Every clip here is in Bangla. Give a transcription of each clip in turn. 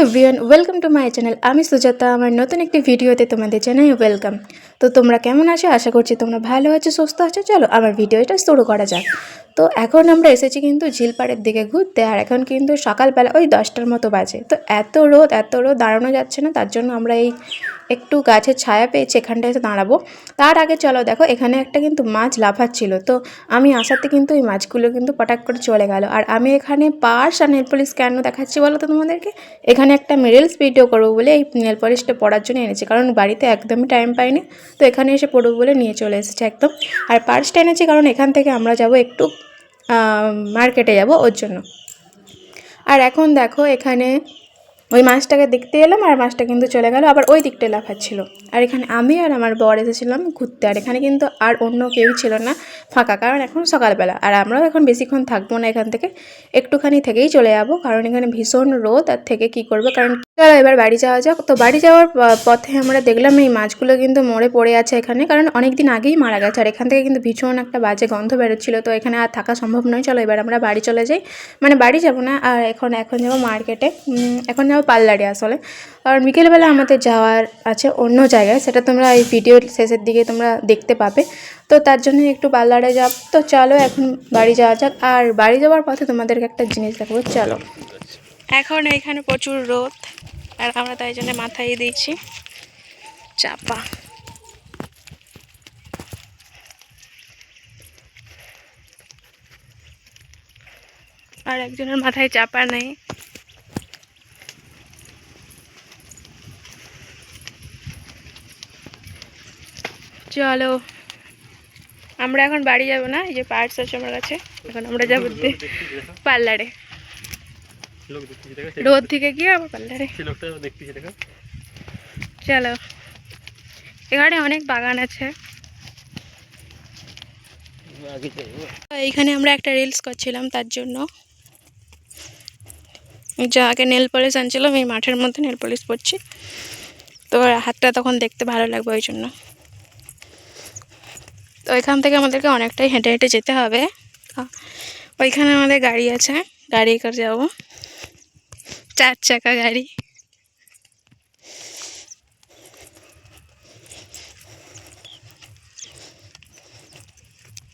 Everyone, welcome to my channel. আমি সুজাতা। আমার নতুন একটি ভিডিওতে তোমাদের জানাই ওয়েলকাম। তো তোমরা কেমন আছো? আশা করছি তোমরা ভালো আছো, সুস্থ আছো। চলো আমার ভিডিওটা শুরু করা যাক। তো এখন আমরা এসেছি কিন্তু ঝিলপাড়ের দিকে ঘুরতে, আর এখন কিন্তু সকালবেলা ওই 10টার মতো বাজে। তো এত রোদ দাঁড়ানো যাচ্ছে না, তার জন্য আমরা এই একটু গাছের ছায়া পেয়েছি, এখানটায় এসে দাঁড়াবো। তার আগে চলো দেখো, এখানে একটা কিন্তু মাছ লাফাচ্ছিল। তো আমি আসাতে কিন্তু ওই মাছগুলো কিন্তু পটাক করে চলে গেল। আর আমি এখানে পার্স আর নেল পলিশ কেন দেখাচ্ছি বলো তো তোমাদেরকে? এখানে একটা রিলস ভিডিও করবো বলে এই নেল পলিশটা পরার জন্য এনেছি, কারণ বাড়িতে একদমই টাইম পাইনি। তো এখানে এসে পড়বো বলে নিয়ে চলে এসেছি একদম। আর পার্সটা এনেছি কারণ এখান থেকে আমরা যাব একটু মার্কেটে যাব, ওর জন্য। আর এখন দেখো, এখানে ওই মাছটাকে দেখতে এলাম, আর মাছটা কিন্তু চলে গেল, আবার ওই দিকটা লাফাচ্ছিল। আর এখানে আমি আর আমার বর এসেছিলাম ঘুরতে। আর এখানে কিন্তু আর অন্য কেউ ছিল না, ফাঁকা, কারণ এখন সকালবেলা। আর আমরাও এখন বেশিক্ষণ থাকবো না, এখান থেকে একটুখানি থেকেই চলে যাব, কারণ এখানে ভীষণ রোদ। আর থেকে কি করবো, কারণ চলো এবার বাড়ি যাওয়া যাক। তো বাড়ি যাওয়ার পথে আমরা দেখলাম এই মাছগুলো কিন্তু মরে পড়ে আছে এখানে, কারণ অনেক দিন আগেই মারা গেছে। আর এখান থেকে কিন্তু ভীষণ একটা বাজে গন্ধ বেরোচ্ছিলো। তো এখানে আর থাকা সম্ভব নয়, চলো এবার আমরা বাড়ি চলে যাই। মানে বাড়ি যাব না, আর এখন যাবো মার্কেটে। এখন যাবো পার্লারে আসলে, কারণ বিকেলবেলা আমাদের যাওয়ার আছে অন্য জায়গায়, সেটা তোমরা এই ভিডিওর শেষের দিকে তোমরা দেখতে পাবে। তো তার জন্য একটু পার্লারে যাব। তো চলো এখন বাড়ি যাওয়া যাক। আর বাড়ি যাওয়ার পথে তোমাদেরকে একটা জিনিস দেখাবো, চলো। এখন এখানে প্রচুর রোদ, আর আমরা তাই জন্য মাথায় দিয়েছি চাপা। আর একজনের মাথায় চাপা নেই। চলো আমরা এখন বাড়ি যাব না, এই যে পার্টস আছে আমার কাছে। এখন আমরা যাবো পার্লারে। রোদ থেকে গিয়ে আবার পার্লারে। চলো, এখানে অনেক বাগান আছে। এইখানে আমরা একটা রিলস করছিলাম, তার জন্য যা আগে নেল পলিশ আনছিলাম, এই মাঠের মধ্যে নেল পলিশ পরছি। তো হাতটা তখন দেখতে ভালো লাগবে, ওই জন্য। তো এখান থেকে আমাদেরকে অনেকটাই হেঁটে হেঁটে যেতে হবে। ওইখানে আমাদের গাড়ি আছে, গাড়ি করে যাবো, 4 চাকা গাড়ি।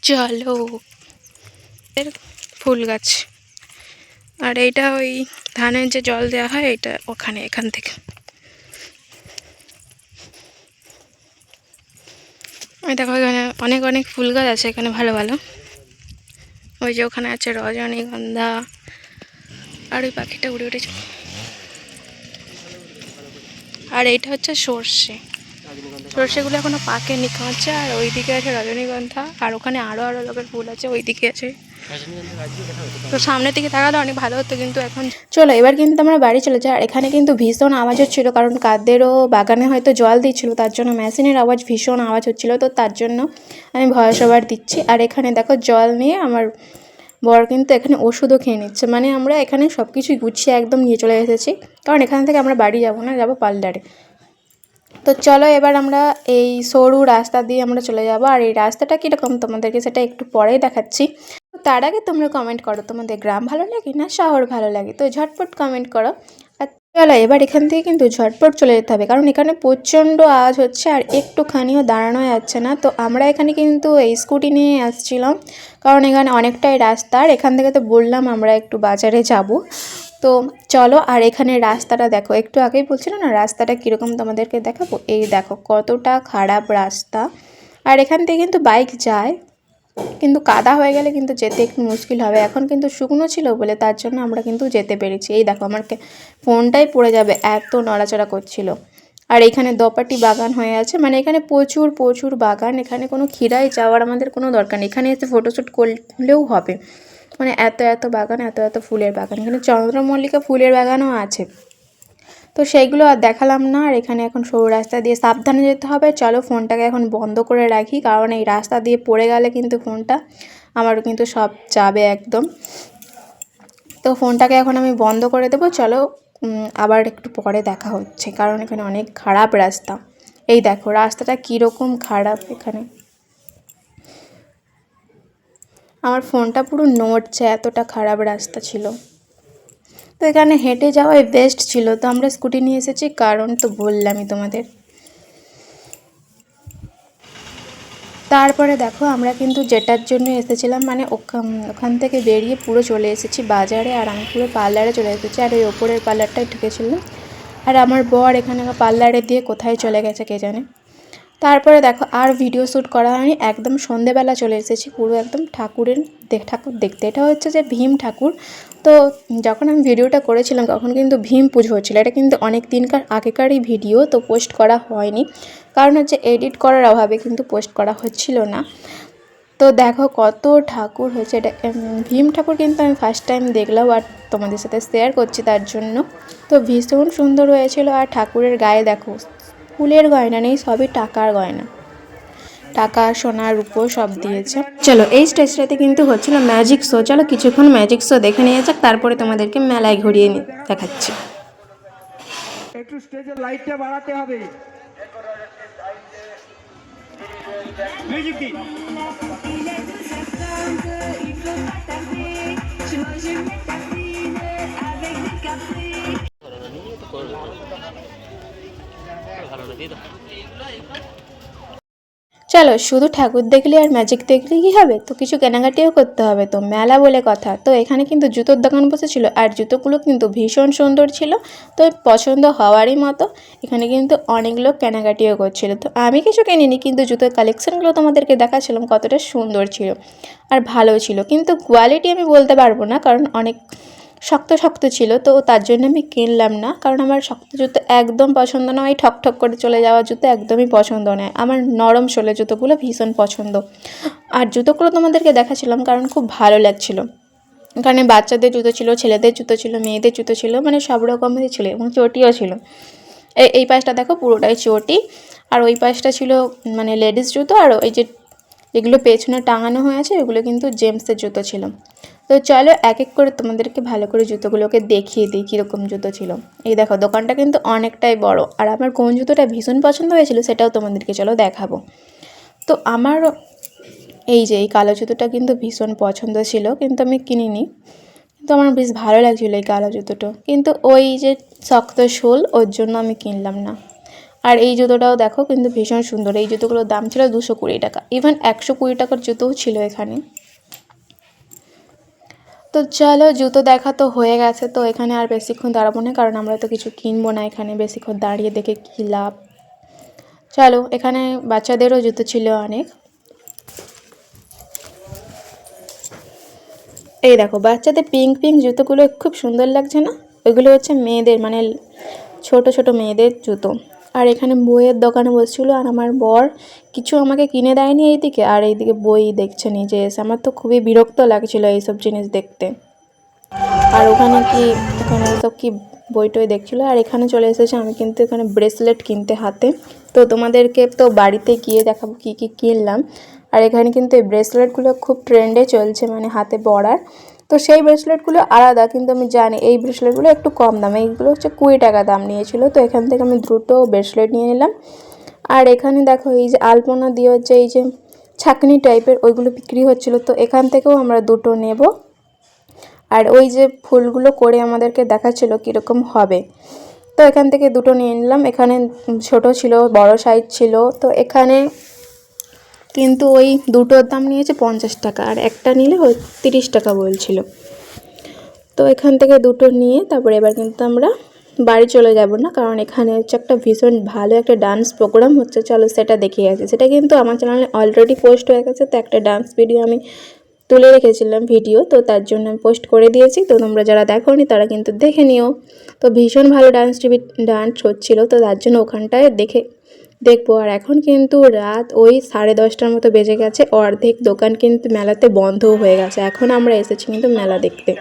চলো, ফুল গাছ। আর এইটা ওই ধানের যে জল দেওয়া হয়, এটা ওখানে, এখান থেকে। ওই দেখো, এখানে অনেক অনেক ফুল গাছ আছে এখানে, ভালো ভালো। ওই যে ওখানে আছে রজনীগন্ধা, আর ওই পাখিটা উড়ে উঠেছে। আর এইটা হচ্ছে সর্ষেগুলো এখনো পাকেনি, কাঁচা। আর ওইদিকে আছে রজনীগন্ধা, আর ওখানে আরো লোকের ফুল আছে, ওইদিকে আছে। তো সামনের দিকে থাকালে অনেক ভালো হতো, কিন্তু এখন চলো এবার কিন্তু আমরা বাড়ি চলে যাই। আর এখানে কিন্তু ভীষণ আওয়াজ হচ্ছিলো, কারণ কাদেরও বাগানে হয়তো জল দিচ্ছিল, তার জন্য মেশিনের আওয়াজ, ভীষণ আওয়াজ হচ্ছিলো। তো তার জন্য আমি ভয়েস ওভার দিচ্ছি। আর এখানে দেখো, জল নিয়ে আমার বর কিন্তু এখানে ওষুধও খেয়ে নিচ্ছে। মানে আমরা এখানে সব কিছুই গুছিয়ে একদম নিয়ে চলে এসেছি, কারণ এখান থেকে আমরা বাড়ি যাব না, যাবো পার্লারে। তো চলো এবার আমরা এই সরু রাস্তা দিয়ে আমরা চলে যাব। আর এই রাস্তাটা কীরকম তোমাদেরকে সেটা একটু পরেই দেখাচ্ছি। তার আগে তোমরা কমেন্ট করো, তোমাদের গ্রাম ভালো লাগে না শহর ভালো লাগে? তো ঝটপট কমেন্ট করো। আর চলো এবার এখান থেকে কিন্তু ঝটপট চলে যেতে হবে, কারণ এখানে প্রচণ্ড আওয়াজ হচ্ছে, আর একটুখানিও দাঁড়ানো যাচ্ছে না। তো আমরা এখানে কিন্তু এই স্কুটি নিয়ে আসছিলাম, কারণ এখানে অনেকটাই রাস্তা। আর এখান থেকে তো বললাম আমরা একটু বাজারে যাব। তো চলো, আর এখানে রাস্তাটা দেখো, একটু আগেই বলছিল না রাস্তাটা কীরকম, তোমাদেরকে দেখাবো। এই দেখো কতটা খারাপ রাস্তা। আর এখান থেকে কিন্তু বাইক যায়, কিন্তু কাদা হয়ে গেলে কিন্তু যেতে একটু মুশকিল হবে। এখন কিন্তু শুকনো ছিল বলে তার জন্য আমরা কিন্তু যেতে পেরেছি। এই দেখো, আমার ফোনটাই পড়ে যাবে, এত নড়াচড়া করছিল। আর এখানে দোপাটি বাগান হয়ে আছে, মানে এখানে প্রচুর প্রচুর বাগান। এখানে কোনো খিরায় যাওয়ার আমাদের কোনো দরকার নেই, এখানে এসে ফটোশ্যুট করলেও হবে। মানে এত এত বাগান, এত এত ফুলের বাগান। এখানে চন্দ্রমল্লিকা ফুলের বাগানও আছে, তো সেইগুলো আর দেখালাম না। আর এখানে এখন সরু রাস্তা দিয়ে সাবধানে যেতে হবে। চলো ফোনটাকে এখন বন্ধ করে রাখি, কারণ এই রাস্তা দিয়ে পড়ে গেলে কিন্তু ফোনটা আমারও কিন্তু সব যাবে একদম। তো ফোনটাকে এখন আমি বন্ধ করে দেবো। চলো আবার একটু পরে দেখা হচ্ছে, কারণ এখানে অনেক খারাপ রাস্তা। এই দেখো রাস্তাটা কীরকম খারাপ। এখানে আমার ফোনটা পুরো নড়ছে, এতটা খারাপ রাস্তা ছিল। তো এখানে হেঁটে যাওয়াই বেস্ট ছিল, তো আমরা স্কুটি নিয়ে এসেছি, কারণ তো বললামই তোমাদের। তারপরে দেখো আমরা কিন্তু যেটার জন্য এসেছিলাম মানে ওখান থেকে বেরিয়ে পুরো চলে এসেছি বাজারে, আর আমি পুরো পার্লারে চলে এসেছি, আর ওই ওপরের পার্লারটাই ঢুকেছিলাম। আর আমার বর এখানে পার্লারে দিয়ে কোথায় চলে গেছে কে জানে। তারপরে দেখো আর ভিডিও শ্যুট করা হয়নি, একদম সন্ধেবেলা চলে এসেছি পুরো একদম ঠাকুর দেখতে। এটা হচ্ছে যে ভীম ঠাকুর। তো যখন আমি ভিডিওটা করেছিলাম তখন কিন্তু ভীম পুজো হচ্ছিলো, এটা কিন্তু অনেক দিনকার আগেকারই ভিডিও, তো পোস্ট করা হয়নি, কারণ হচ্ছে এডিট করার অভাবে কিন্তু পোস্ট করা হচ্ছিল না। তো দেখো কত ঠাকুর হয়েছে, এটা ভীম ঠাকুর কিন্তু আমি ফার্স্ট টাইম দেখলাম আর তোমাদের সাথে শেয়ার করছি তার জন্য। তো ভীষণ সুন্দর হয়েছিল। আর ঠাকুরের গায়ে দেখো ফুলের গয়না নেই, সবই টাকার গয়না, টাকা সোনা রূপো সব দিয়েছে। চলো এই স্টেজটাতে কিন্তু হচ্ছিল ম্যাজিক শো, চলো কিছুক্ষণ ম্যাজিক শো দেখে নিয়ে যাক, তারপরে তোমাদেরকে মেলায় ঘুরিয়ে দেখাচ্ছি। একটু স্টেজের লাইটটা বাড়াতে হবে। মিউজিক দিন। চলো শুধু ঠাকুর দেখলে আর ম্যাজিক দেখলে কী হবে, তো কিছু কেনাকাটিও করতে হবে, তো মেলা বলে কথা। তো এখানে কিন্তু জুতোর দোকান বসেছিল, আর জুতোগুলো কিন্তু ভীষণ সুন্দর ছিল, তো পছন্দ হওয়ারই মতো। এখানে কিন্তু অনেক লোক কেনাকাটিও করছিল, তো আমি কিছু কিনিনি, কিন্তু জুতোর কালেকশানগুলো তোমাদেরকে দেখাচ্ছিলাম কতটা সুন্দর ছিল আর ভালো ছিল, কিন্তু কোয়ালিটি আমি বলতে পারবো না, কারণ অনেক শক্ত ছিল, তো তার জন্য আমি কিনলাম না, কারণ আমার শক্ত জুতো একদম পছন্দ নয়, ঠক করে চলে যাওয়া জুতো একদমই পছন্দ নয়, আমার নরম সোলে জুতোগুলো ভীষণ পছন্দ। আর জুতোগুলো তোমাদেরকে দেখাচ্ছিলাম কারণ খুব ভালো লাগছিল, এখানে বাচ্চাদের জুতো ছিল, ছেলেদের জুতো ছিল, মেয়েদের জুতো ছিল, মানে সব রকমেরই ছিল, এবং চটিও ছিল। এই পাশটা দেখো পুরোটাই চটি, আর ওই পাশটা ছিল মানে লেডিস জুতো, আর ওই যে যেগুলো পেছনে টাঙানো হয়েছে এগুলো কিন্তু জেমসের জুতো ছিল। তো চলো এক এক করে তোমাদেরকে ভালো করে জুতোগুলোকে দেখিয়ে দিই কীরকম জুতো ছিল। এই দেখো দোকানটা কিন্তু অনেকটাই বড়, আর আমার কোন জুতোটা ভীষণ পছন্দ হয়েছিল সেটাও তোমাদেরকে চলো দেখাবো। তো আমার এই যে এই কালো জুতোটা কিন্তু ভীষণ পছন্দ ছিল, কিন্তু আমি কিনিনি, কিন্তু আমার বেশ ভালো লাগছিলো এই কালো জুতোটা, কিন্তু ওই যে শক্ত শোল ওর জন্য আমি কিনলাম না। আর এই জুতোটাও দেখো কিন্তু ভীষণ সুন্দর, এই জুতোগুলোর দাম ছিল 220 টাকা, ইভেন 120 টাকার জুতোও ছিল এখানে। তো চলো জুতো দেখা তো হয়ে গেছে, তো এখানে আর বেশিক্ষণ দাঁড়াবো না, কারণ আমরা তো কিছু কিনবো না এখানে, বেশিক্ষণ দাঁড়িয়ে দেখে কী লাভ। চলো এখানে বাচ্চাদেরও জুতো ছিল অনেক, এই দেখো বাচ্চাদের পিঙ্ক জুতোগুলো খুব সুন্দর লাগছে না, ওইগুলো হচ্ছে মেয়েদের মানে ছোট মেয়েদের জুতো। আর এখানে বইয়ের দোকানে বসছিল, আর আমার বর কিছু আমাকে কিনে দেয়নি এইদিকে, আর এইদিকে বই দেখছে নিজে এসে, আমার তো খুবই বিরক্ত লাগছিল এইসব জিনিস দেখতে। আর এখানে সব কি বই টই দেখছিলো, আর এখানে চলে এসেছে আমি কিন্তু এখানে ব্রেসলেট কিনতে হাতে, তো তোমাদেরকে তো বাড়িতে গিয়ে দেখাবো কী কিনলাম। আর এখানে কিন্তু এই ব্রেসলেটগুলো খুব ট্রেন্ডে চলছে মানে হাতে পরার, তো সেই ব্রেসলেটগুলো আলাদা, কিন্তু আমি জানি এই ব্রেসলেটগুলো একটু কম দাম, এইগুলো হচ্ছে 20 টাকা দাম নিয়েছিল, তো এখান থেকে আমি দুটো ব্রেসলেট নিয়ে নিলাম। আর এখানে দেখো এই যে আলপনা দিয়ে হচ্ছে এই যে ছাকনি টাইপের ওইগুলো বিক্রি হচ্ছিলো, তো এখান থেকেও আমরা দুটো নেব। আর ওই যে ফুলগুলো করে আমাদেরকে দেখাচ্ছিল কীরকম হবে, তো এখান থেকে দুটো নিয়ে নিলাম। এখানে ছোট ছিল, বড় সাইজ ছিল, তো এখানে কিন্তু ওই দুটোর দাম নিয়েছে 50 টাকা, আর একটা নিলে ওই 30 টাকা বলছিল। তো এখান থেকে দুটো নিয়ে তারপরে এবার কিন্তু আমরা বাড়ি চলে যাব না, কারণ এখানে হচ্ছে একটা ভীষণ ভালো একটা ডান্স প্রোগ্রাম হচ্ছে, চলো সেটা দেখে আসি। সেটা কিন্তু আমার চ্যানেলে অলরেডি পোস্ট হয়ে গেছে, তো একটা ডান্স ভিডিও আমি তুলে রেখেছিলাম ভিডিও, তো তার জন্য আমি পোস্ট করে দিয়েছি, তো তোমরা যারা দেখোনি তারা কিন্তু দেখে নিও। তো ভীষণ ভালো ডান্স হচ্ছিল, তো তার জন্য ওখানটায় দেখবো। আর এখন কিন্তু রাত ওই 10:30টার মতো বেজে গেছে, অর্ধেক দোকান কিন্তু মেলাতে বন্ধও হয়ে গেছে, এখন আমরা এসেছি কিন্তু মেলা দেখতে।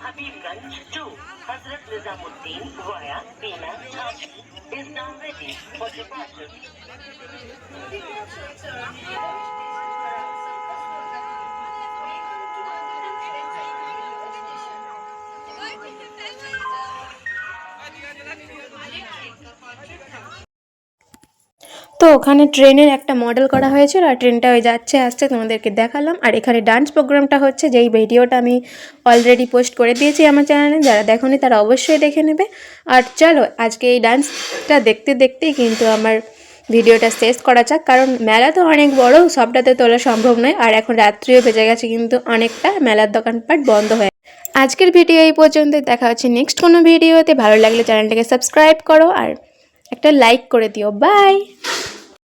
Habibganj to Hazrat Nizamuddin via Penang is now ready for departure. তো ওখানে ট্রেনের একটা মডেল করা হয়েছিল আর ট্রেনটা ওই যাচ্ছে আসছে তোমাদেরকে দেখালাম। আর এখানে ডান্স প্রোগ্রামটা হচ্ছে, যেই ভিডিওটা আমি অলরেডি পোস্ট করে দিয়েছি আমার চ্যানেলে, যারা দেখোনি তারা অবশ্যই দেখে নেবে। আর চলো আজকে এই ডান্সটা দেখতে দেখতেই কিন্তু আমার ভিডিওটা শেষ করা যাক, কারণ মেলা তো অনেক বড়, সবটাতে তোলা সম্ভব নয়। আর এখন রাত্রিও বেজে গেছে, কিন্তু অনেকটা মেলার দোকানপাট বন্ধ হয়ে। আজকের ভিডিও এই পর্যন্তই, দেখা হচ্ছে নেক্সট কোনো ভিডিওতে। ভালো লাগলে চ্যানেলটাকে সাবস্ক্রাইব করো আর একটা লাইক করে দিও। বাই।